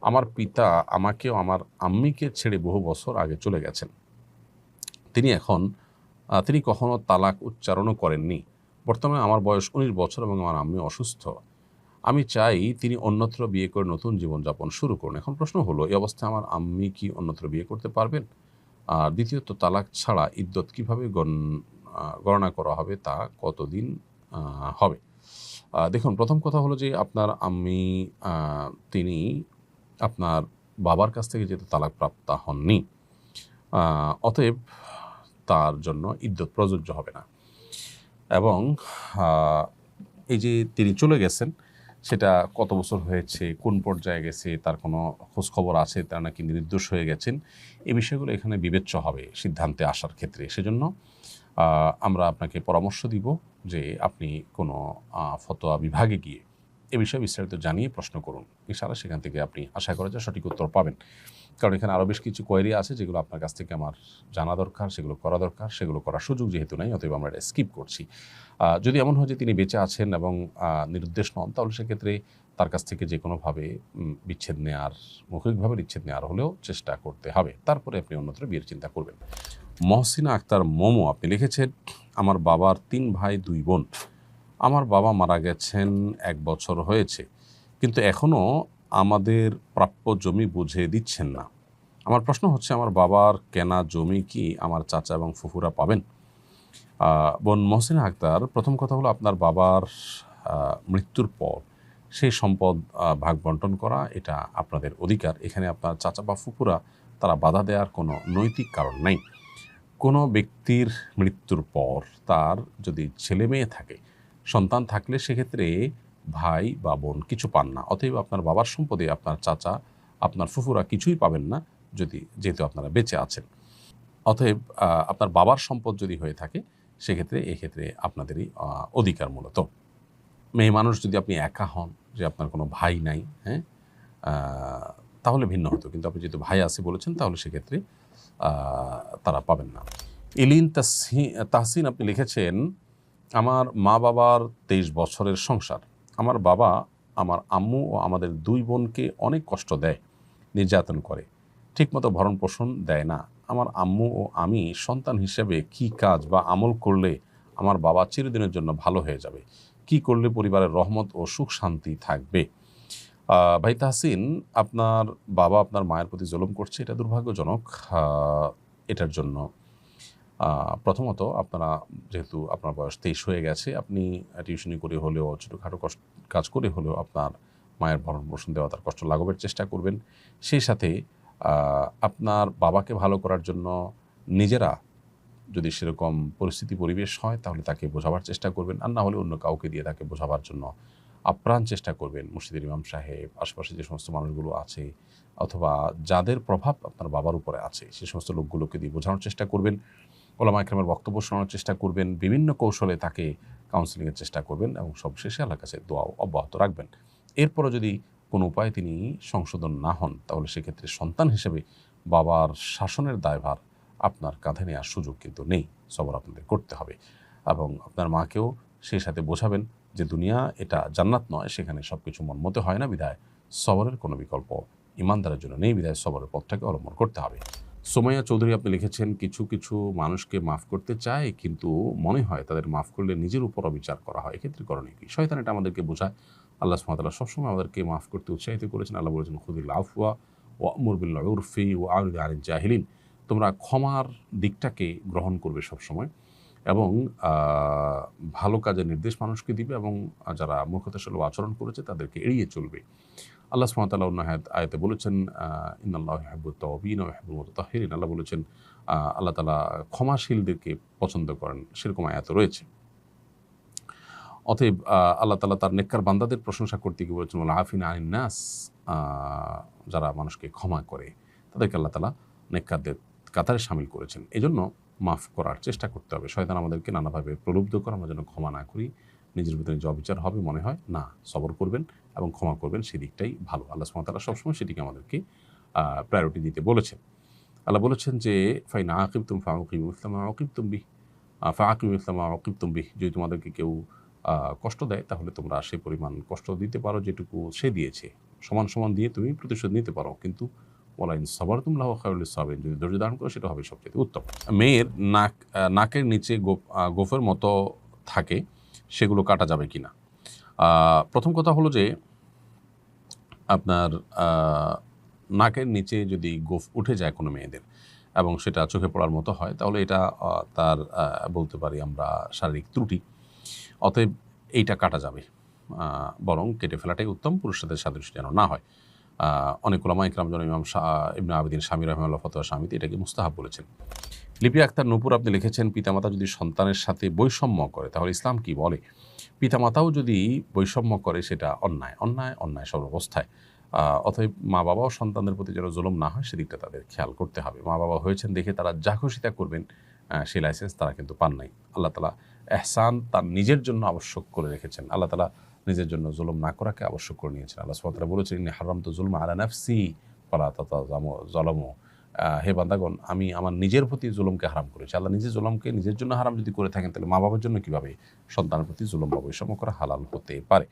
আমার পিতা আমাকেও আমার আম্মিকে ছেড়ে বহু বছর আগে চলে গেছেন। তিনি কখনো তালাক উচ্চারণও করেননি। বর্তমানে আমার বয়স ১৯ বছর এবং আমার আম্মি অসুস্থ। আমি চাই তিনি অন্যত্র বিয়ে করে নতুন জীবনযাপন শুরু করুন। এখন প্রশ্ন হলো, এই অবস্থায় আমার আম্মি কি অন্যত্র বিয়ে করতে পারবেন? আর দ্বিতীয়ত, তালাক ছাড়া ইদ্যত কিভাবে গণনা করা হবে, তা কতদিন হবে? দেখুন, প্রথম কথা হলো যে আপনার আম্মি তিনি আপনার বাবার কাছ থেকে যেহেতু তালাকপ্রাপ্তা হননি, অতএব তার জন্য ইদ্যত প্রযোজ্য হবে না। এবং এই যে তিনি চলে গেছেন, সেটা কত বছর হয়েছে, কোন পর্যায়ে গেছে, তার কোনো খোঁজখবর আছে, তারা নাকি নির্দোষ হয়ে গেছেন, এই বিষয়গুলো এখানে বিবেচ্য হবে সিদ্ধান্তে আসার ক্ষেত্রে। সেজন্য আমরা আপনাকে পরামর্শ দিব যে আপনি কোনো ফতোয়া বিভাগে গিয়ে এ বিষয়ে বিস্তারিত জানিয়ে প্রশ্ন করুন। ইনশাআল্লাহ সেখান থেকে আপনি আশা করা যায় সঠিক উত্তর পাবেন। কারণ এখানে আরও বেশ কিছু কোয়েরি আছে যেগুলো আপনার কাছ থেকে আমার জানা দরকার, সেগুলো করা দরকার। সেগুলো করার সুযোগ যেহেতু নাই, অতএব আমরা এটা স্কিপ করছি। যদি এমন হয় যে তিনি বেঁচে আছেন এবং নিরুদ্দেশ নন, তাহলে সেক্ষেত্রে তার কাছ থেকে যে কোনোভাবে বিচ্ছেদ নেওয়ার, মৌখিকভাবে বিচ্ছেদ নেওয়ার হলেও চেষ্টা করতে হবে। তারপরে আপনি অন্যত্র বিয়ের চিন্তা করবেন। মহসিনা আক্তার মোমো আপনি লিখেছেন, আমার বাবার ৩ ভাই ২ বোন। আমার বাবা মারা গেছেন ১ বছর হয়েছে, কিন্তু এখনও আমাদের প্রাপ্য জমি বুঝে দিচ্ছেন না। আমার প্রশ্ন হচ্ছে, আমার বাবার কেনা জমি কি আমার চাচা এবং ফুফুরা পাবেন? বোন মহসিনা আক্তার, প্রথম কথা হলো, আপনার বাবার মৃত্যুর পর সেই সম্পদ ভাগ বন্টন করা এটা আপনাদের অধিকার। এখানে আপনার চাচা বা ফুফুরা তারা বাধা দেওয়ার কোনো নৈতিক কারণ নাই। কোনো ব্যক্তির মৃত্যুর পর তার যদি ছেলে মেয়ে থাকে, সন্তান থাকলে সেক্ষেত্রে ভাই বা বোন কিছু পান না। অতএব আপনার বাবার সম্পদে আপনার চাচা, আপনার ফুফুরা কিছুই পাবেন না, যেহেতু আপনারা বেঁচে আছেন। অতএব আপনার বাবার সম্পদ যদি হয়ে থাকে, এক্ষেত্রে আপনাদেরই অধিকার মূলত। মেয়ে মানুষ যদি আপনি একা হন, যে আপনার কোনো ভাই নাই, হ্যাঁ, তাহলে ভিন্ন হতো। কিন্তু আপনি যেহেতু ভাই আছে বলেছেন, তাহলে সেক্ষেত্রে তারা পাবেন না। ইলিন তাহসিন আপনি লিখেছেন, আমার মা বাবার ২৩ বছরের সংসার। আমার বাবা আমার আম্মু ও আমাদের ২ বোনকে অনেক কষ্ট দেয়, নির্যাতন করে, ঠিকমতো ভরণ পোষণ দেয় না। আমার আম্মু ও আমি সন্তান হিসেবে কি কাজ বা আমল করলে আমার বাবা চিরদিনের জন্য ভালো হয়ে যাবে? কি করলে পরিবারের রহমত ও সুখ শান্তি থাকবে? ভাই তাহসিন, আপনার বাবা আপনার মায়ের প্রতি জুলুম করছে, এটা দুর্ভাগ্যজনক। এটার জন্য প্রথমত আপনারা, যেহেতু আপনার বয়স ২৩ হয়ে গেছে, আপনি টিউশনি করে হলেও, ছোটোখাটো কাজ করে হলেও আপনার মায়ের ভরণ পোষণ দেওয়া, তার কষ্ট লাঘবের চেষ্টা করবেন। সেই সাথে আপনার বাবাকে ভালো করার জন্য নিজেরা যদি সেরকম পরিস্থিতি পরিবেশ হয়, তাহলে তাকে বোঝাবার চেষ্টা করবেন। আর না হলে অন্য কাউকে দিয়ে তাকে বোঝাবার জন্য আপ্রাণ চেষ্টা করবেন। মসজিদের ইমাম সাহেব, আশেপাশে যে সমস্ত মানুষগুলো আছে, অথবা যাদের প্রভাব আপনার বাবার উপরে আছে, সে সমস্ত লোকগুলোকে দিয়ে বোঝানোর চেষ্টা করবেন। ওলামা ইকরামের বক্তব্য শোনানোর চেষ্টা করবেন। বিভিন্ন কৌশলে তাকে কাউন্সেলিংয়ের চেষ্টা করবেন এবং সবশেষে আল্লাহর কাছে দোয়াও অব্যাহত রাখবেন। এরপরও যদি কোনো উপায়ে তিনি সংশোধন না হন, তাহলে সেক্ষেত্রে সন্তান হিসেবে বাবার শাসনের দায়ভার আপনার কাঁধে নেওয়ার সুযোগ কিন্তু নেই। সবর আপনাদের করতে হবে এবং আপনার মাকেও সেই সাথে বোঝাবেন যে দুনিয়া এটা জান্নাত নয়, সেখানে সব কিছু মন মতো হয় না, বিধায় সবরের কোনো বিকল্প ইমানদারের জন্য নেই, বিধায় সবরের পথটাকে অবলম্বন করতে হবে। সোমাইয়া চৌধুরী আপনি লিখেছেন, কিছু কিছু মানুষকে মাফ করতে চায়, কিন্তু মনে হয় তাদের মাফ করলে নিজের উপর অবিচার করা হয়। এক্ষেত্রে করণীয় কি? শয়তান এটা আমাদেরকে বোঝায়। আল্লাহ সুবহানাহু ওয়া তাআলা সবসময় আমাদেরকে মাফ করতে উৎসাহিত করেছেন। আল্লাহ বলেছেন, খুযিল আফওয়া ওয়া'মুর বিল উরফি ওয়া'রিদ আনিল জাহিলিন। তোমরা ক্ষমার দিকটাকে গ্রহণ করবে সবসময় এবং ভালো কাজের নির্দেশ মানুষকে দিবে এবং যারা মূর্খতাসুলভ আচরণ করেছে তাদেরকে এড়িয়ে চলবে। আল্লাহ সুবহানাহু ওয়া তাআলা অন্য আয়াতে বলেছেন, ইন্নাল্লাহা ইউহিব্বুত তাওয়াবিন ওয়া ইউহিব্বুল মুতাতাহহিরিন। আল্লাহ বলেছেন, আল্লাহ তাআলা ক্ষমাশীলদেরকে পছন্দ করেন, সেরকম আয়াত রয়েছে। অতএব আল্লাহ তাআলা তার নেককার বান্দাদের প্রশংসা করতে গিয়ে বলেছেন, ওয়াল আফিনা আনিন নাস, যারা মানুষকে ক্ষমা করে তাদেরকে আল্লাহ তাআলা নেককারদের কাতারে শামিল করেছেন। এজন্য মাফ করার চেষ্টা করতে হবে। শয়তান আমাদেরকে নানাভাবে প্রলুব্ধ করে আমরা যেন ক্ষমা না করি। নিজের ভিতরে যে অবিচার হবে মনে হয় না, সবর করবেন এবং ক্ষমা করবেন, সেদিকটাই ভালো। আল্লাহ সুবহানাহু ওয়া তাআলা সবসময় সেটিকে আমাদেরকে প্রায়োরিটি দিতে বলেছেন। আল্লাহ বলেছেন যে, ফাইন আকিবতুম ফাআকিবু মিসলা মা উকিবতুম বিহি, ফাআকিবু মিসলা মা উকিবতুম বিহি। যদি তোমাদেরকে কেউ কষ্ট দেয়, তাহলে তোমরা সেই পরিমাণ কষ্ট দিতে পারো যেটুকু সে দিয়েছে, সমান সমান দিয়ে তুমি প্রতিশোধ নিতে পারো। কিন্তু ওয়ালাইন সাবারতুম লাহু খায়রুল লিস-সাবিরিন, যদি ধৈর্য ধারণ করো সেটা হবে সবচেয়ে উত্তম। মেয়ের নাকের নিচে গোঁফের মতো থাকে, সেগুলো কাটা যাবে কিনা? প্রথম কথা হলো যে আপনার নাকের নিচে যদি গোঁফ উঠে যায় কোনো মেয়েদের এবং সেটা চোখে পড়ার মতো হয়, তাহলে এটা তার বলতে পারি আমরা শারীরিক ত্রুটি। অতএব এইটা কাটা যাবে, বরং কেটে ফেলাটাই উত্তম, পুরুষের সাথে সাদৃশ্য যেন না হয়। অনেক ওলামা ইকরাম যেন ইমাম ইবনে আবিদিন শামী রাহিমাহুল্লাহ ফতোয়া শামীতে এটাকে মুস্তাহাব বলেছেন। লিপি আক্তার নূপুর আপনি লিখেছেন, পিতামাতা যদি সন্তানের সাথে বৈষম্য করে তাহলে ইসলাম কি বলে? পিতামাতাও যদি বৈষম্য করে সেটা অন্যায়, অন্যায়, অন্যায় সর্বাবস্থায়। অতএব মা বাবাও সন্তানদের প্রতি যেন জুলুম না হয় সেদিকটা তাদের খেয়াল করতে হবে। মা বাবা হয়েছেন দেখে তারা যা খুশি তা করবেন, সেই লাইসেন্স তারা কিন্তু পান নাই। আল্লাহ তাআলা এহসান তার নিজের জন্য আবশ্যক করে রেখেছেন। আল্লাহ তাআলা নিজের জন্য জুলুম না করাকে আবশ্যক করে নিয়েছেন। আল্লাহ সুবহানাহু ওয়া তাআলা বলেছেন, ইন্নী হারামতু যুলমা আলা নাফসি ফালা যালামু। হে বান্দাগণ, আমি আমার নিজের প্রতি জুলুমকে হারাম করেছি। আল্লাহ নিজে জুলুমকে নিজের জন্য হারাম যদি করে থাকেন, তাহলে মা বাবার জন্য কীভাবে সন্তানের প্রতি জুলুম বা বৈষম্য করা হালাল হতে পারে?